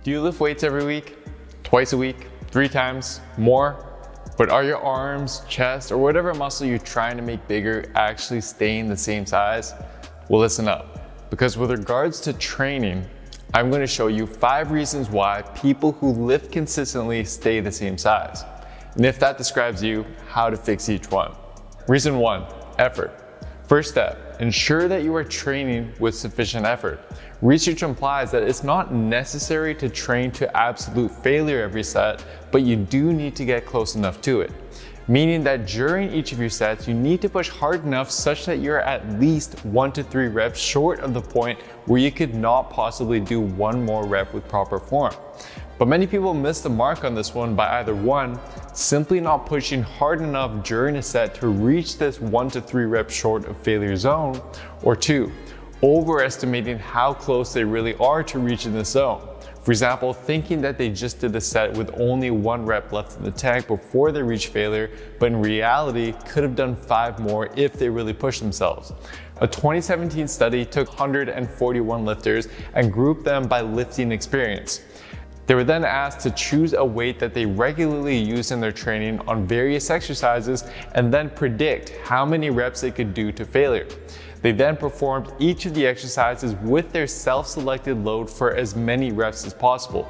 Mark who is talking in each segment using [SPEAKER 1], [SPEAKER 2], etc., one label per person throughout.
[SPEAKER 1] Do you lift weights every week? Twice a week? 3 times? More? But are your arms, chest, or whatever muscle you're trying to make bigger actually staying the same size? Well, listen up, because with regards to training, I'm going to show you 5 reasons why people who lift consistently stay the same size. And if that describes you, how to fix each one. Reason 1, effort. First step, ensure that you are training with sufficient effort. Research implies that it's not necessary to train to absolute failure every set, but you do need to get close enough to it. Meaning that during each of your sets, you need to push hard enough such that you're at least 1 to 3 reps short of the point where you could not possibly do one more rep with proper form. But many people miss the mark on this one by either 1, simply not pushing hard enough during a set to reach this 1 to 3 reps short of failure zone, or 2, overestimating how close they really are to reaching this zone. For example, thinking that they just did a set with only 1 rep left in the tank before they reach failure, but in reality could have done 5 more if they really pushed themselves. A 2017 study took 141 lifters and grouped them by lifting experience. They were then asked to choose a weight that they regularly use in their training on various exercises and then predict how many reps they could do to failure. They then performed each of the exercises with their self-selected load for as many reps as possible.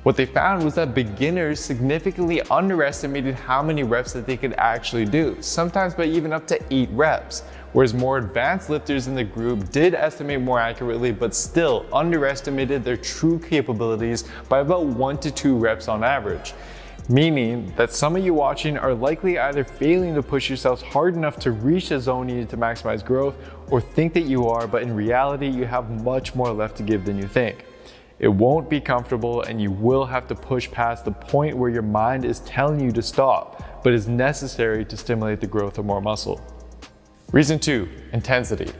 [SPEAKER 1] What they found was that beginners significantly underestimated how many reps that they could actually do, sometimes by even up to 8 reps. Whereas more advanced lifters in the group did estimate more accurately, but still underestimated their true capabilities by about 1 to 2 reps on average. Meaning that some of you watching are likely either failing to push yourselves hard enough to reach the zone needed to maximize growth, or think that you are, but in reality you have much more left to give than you think. It won't be comfortable, and you will have to push past the point where your mind is telling you to stop, but is necessary to stimulate the growth of more muscle. Reason 2, intensity.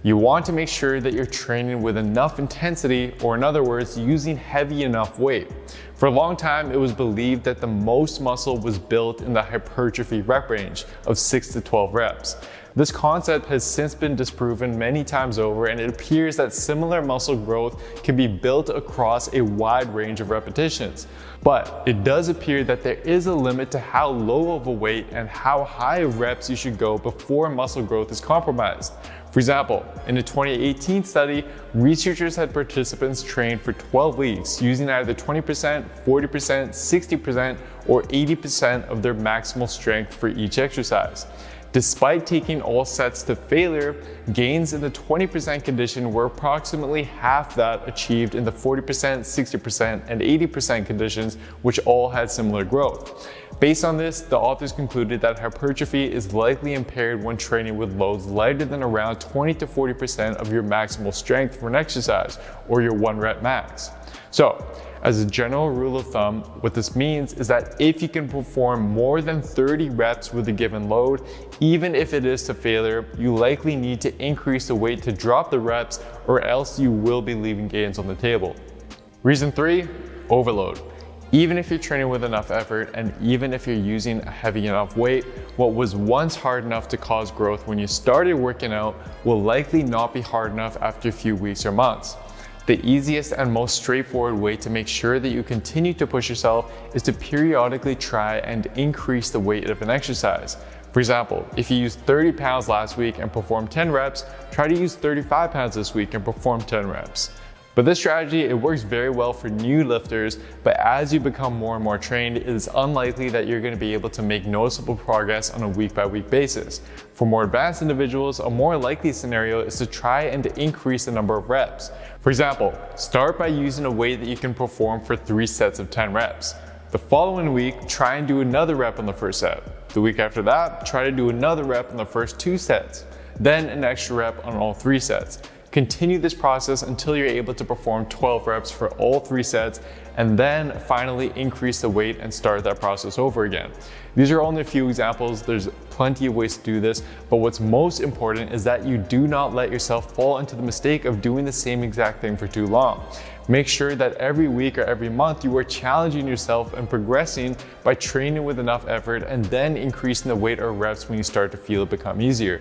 [SPEAKER 1] You want to make sure that you're training with enough intensity, or in other words, using heavy enough weight. For a long time, it was believed that the most muscle was built in the hypertrophy rep range of 6 to 12 reps. This concept has since been disproven many times over, and it appears that similar muscle growth can be built across a wide range of repetitions. But it does appear that there is a limit to how low of a weight and how high of reps you should go before muscle growth is compromised. For example, in a 2018 study, researchers had participants train for 12 weeks using either 20%, 40%, 60%, or 80% of their maximal strength for each exercise. Despite taking all sets to failure, gains in the 20% condition were approximately half that achieved in the 40%, 60%, and 80% conditions, which all had similar growth. Based on this, the authors concluded that hypertrophy is likely impaired when training with loads lighter than around 20 to 40% of your maximal strength for an exercise, or your 1 rep max. So, as a general rule of thumb, what this means is that if you can perform more than 30 reps with a given load, even if it is to failure, you likely need to increase the weight to drop the reps, or else you will be leaving gains on the table. Reason 3, overload. Even if you're training with enough effort, and even if you're using a heavy enough weight, what was once hard enough to cause growth when you started working out will likely not be hard enough after a few weeks or months. The easiest and most straightforward way to make sure that you continue to push yourself is to periodically try and increase the weight of an exercise. For example, if you used 30 pounds last week and performed 10 reps, try to use 35 pounds this week and perform 10 reps. But this strategy, it works very well for new lifters, but as you become more and more trained, it is unlikely that you're going to be able to make noticeable progress on a week-by-week basis. For more advanced individuals, a more likely scenario is to try and increase the number of reps. For example, start by using a weight that you can perform for 3 sets of 10 reps. The following week, try and do another rep on the first set. The week after that, try to do another rep on the first 2 sets, then an extra rep on all 3 sets. Continue this process until you're able to perform 12 reps for all 3 sets, and then finally increase the weight and start that process over again. These are only a few examples. There's plenty of ways to do this, but what's most important is that you do not let yourself fall into the mistake of doing the same exact thing for too long. Make sure that every week or every month you are challenging yourself and progressing by training with enough effort, and then increasing the weight or reps when you start to feel it become easier.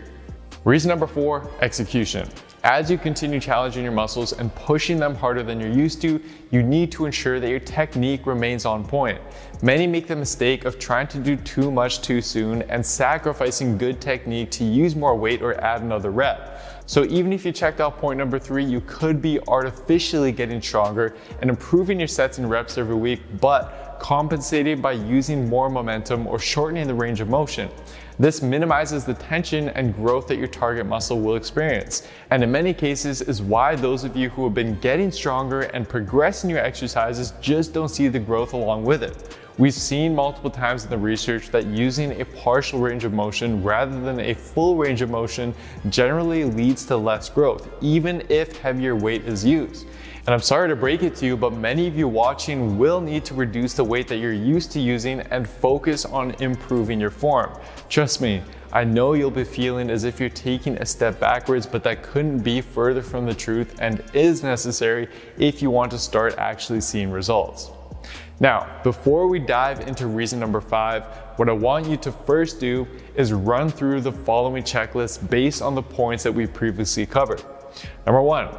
[SPEAKER 1] Reason number 4, execution. As you continue challenging your muscles and pushing them harder than you're used to, you need to ensure that your technique remains on point. Many make the mistake of trying to do too much too soon and sacrificing good technique to use more weight or add another rep. So even if you checked off point number 3, you could be artificially getting stronger and improving your sets and reps every week, but compensated by using more momentum or shortening the range of motion. This minimizes the tension and growth that your target muscle will experience, and in many cases is why those of you who have been getting stronger and progressing your exercises just don't see the growth along with it. We've seen multiple times in the research that using a partial range of motion rather than a full range of motion generally leads to less growth, even if heavier weight is used. And I'm sorry to break it to you, but many of you watching will need to reduce the weight that you're used to using and focus on improving your form. Trust me, I know you'll be feeling as if you're taking a step backwards, but that couldn't be further from the truth and is necessary if you want to start actually seeing results. Now, before we dive into reason number 5, what I want you to first do is run through the following checklist based on the points that we previously covered. Number 1,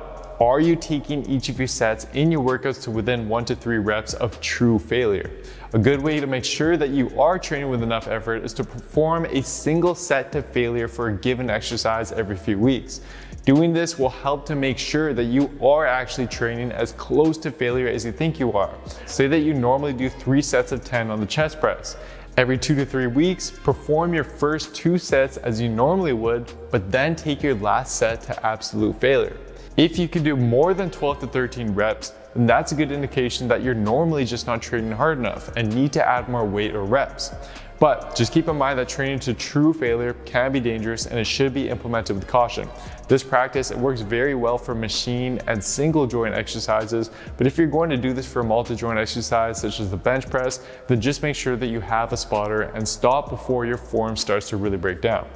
[SPEAKER 1] are you taking each of your sets in your workouts to within 1 to 3 reps of true failure? A good way to make sure that you are training with enough effort is to perform a single set to failure for a given exercise every few weeks. Doing this will help to make sure that you are actually training as close to failure as you think you are. Say that you normally do 3 sets of 10 on the chest press. Every 2 to 3 weeks, perform your first 2 sets as you normally would, but then take your last set to absolute failure. If you can do more than 12 to 13 reps, then that's a good indication that you're normally just not training hard enough and need to add more weight or reps. But just keep in mind that training to true failure can be dangerous and it should be implemented with caution. This practice, it works very well for machine and single joint exercises, but if you're going to do this for a multi-joint exercise such as the bench press, then just make sure that you have a spotter and stop before your form starts to really break down.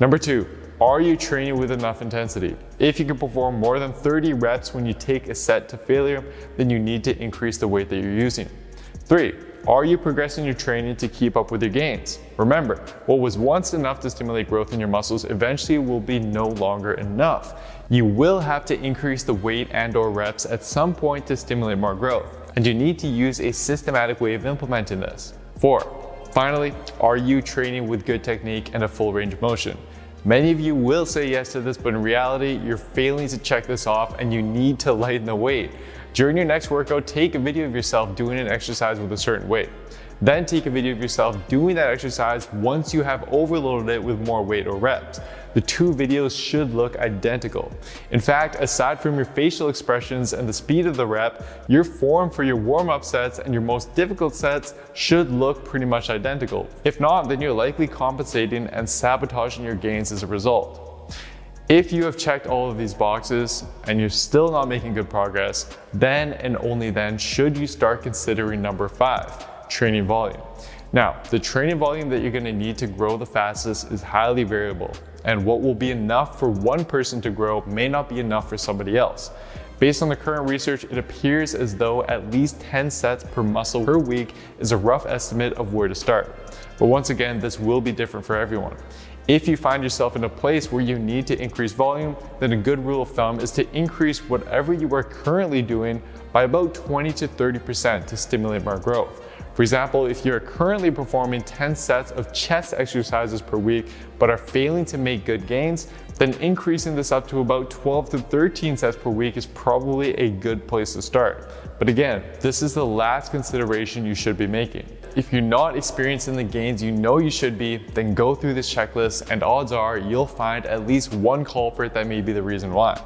[SPEAKER 1] Number 2, are you training with enough intensity? If you can perform more than 30 reps when you take a set to failure, then you need to increase the weight that you're using. 3, are you progressing your training to keep up with your gains? Remember, what was once enough to stimulate growth in your muscles eventually will be no longer enough. You will have to increase the weight and/or reps at some point to stimulate more growth, and you need to use a systematic way of implementing this. 4, finally, are you training with good technique and a full range of motion? Many of you will say yes to this, but in reality, you're failing to check this off and you need to lighten the weight. During your next workout, take a video of yourself doing an exercise with a certain weight. Then take a video of yourself doing that exercise once you have overloaded it with more weight or reps. The 2 videos should look identical. In fact, aside from your facial expressions and the speed of the rep, your form for your warm-up sets and your most difficult sets should look pretty much identical. If not, then you're likely compensating and sabotaging your gains as a result. If you have checked all of these boxes and you're still not making good progress, then and only then should you start considering number 5, training volume. Now, the training volume that you're going to need to grow the fastest is highly variable, and what will be enough for one person to grow may not be enough for somebody else. Based on the current research, it appears as though at least 10 sets per muscle per week is a rough estimate of where to start. But once again, this will be different for everyone. If you find yourself in a place where you need to increase volume, then a good rule of thumb is to increase whatever you are currently doing by about 20 to 30% to stimulate more growth. For example, if you're currently performing 10 sets of chest exercises per week but are failing to make good gains, then increasing this up to about 12 to 13 sets per week is probably a good place to start. But again, this is the last consideration you should be making. If you're not experiencing the gains you know you should be, then go through this checklist and odds are you'll find at least one culprit that may be the reason why.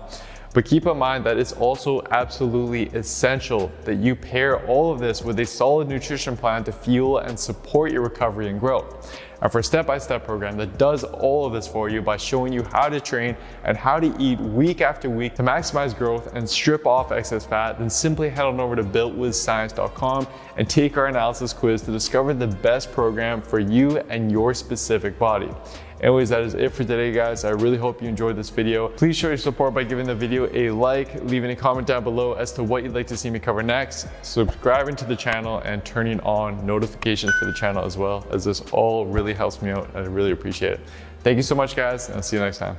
[SPEAKER 1] But keep in mind that it's also absolutely essential that you pair all of this with a solid nutrition plan to fuel and support your recovery and growth. And for a step-by-step program that does all of this for you by showing you how to train and how to eat week after week to maximize growth and strip off excess fat, then simply head on over to builtwithscience.com and take our analysis quiz to discover the best program for you and your specific body. Anyways, that is it for today, guys. I really hope you enjoyed this video. Please show your support by giving the video a like, leaving a comment down below as to what you'd like to see me cover next, subscribing to the channel, and turning on notifications for the channel as well, as this all really helps me out and I really appreciate it. Thank you so much, guys, and I'll see you next time.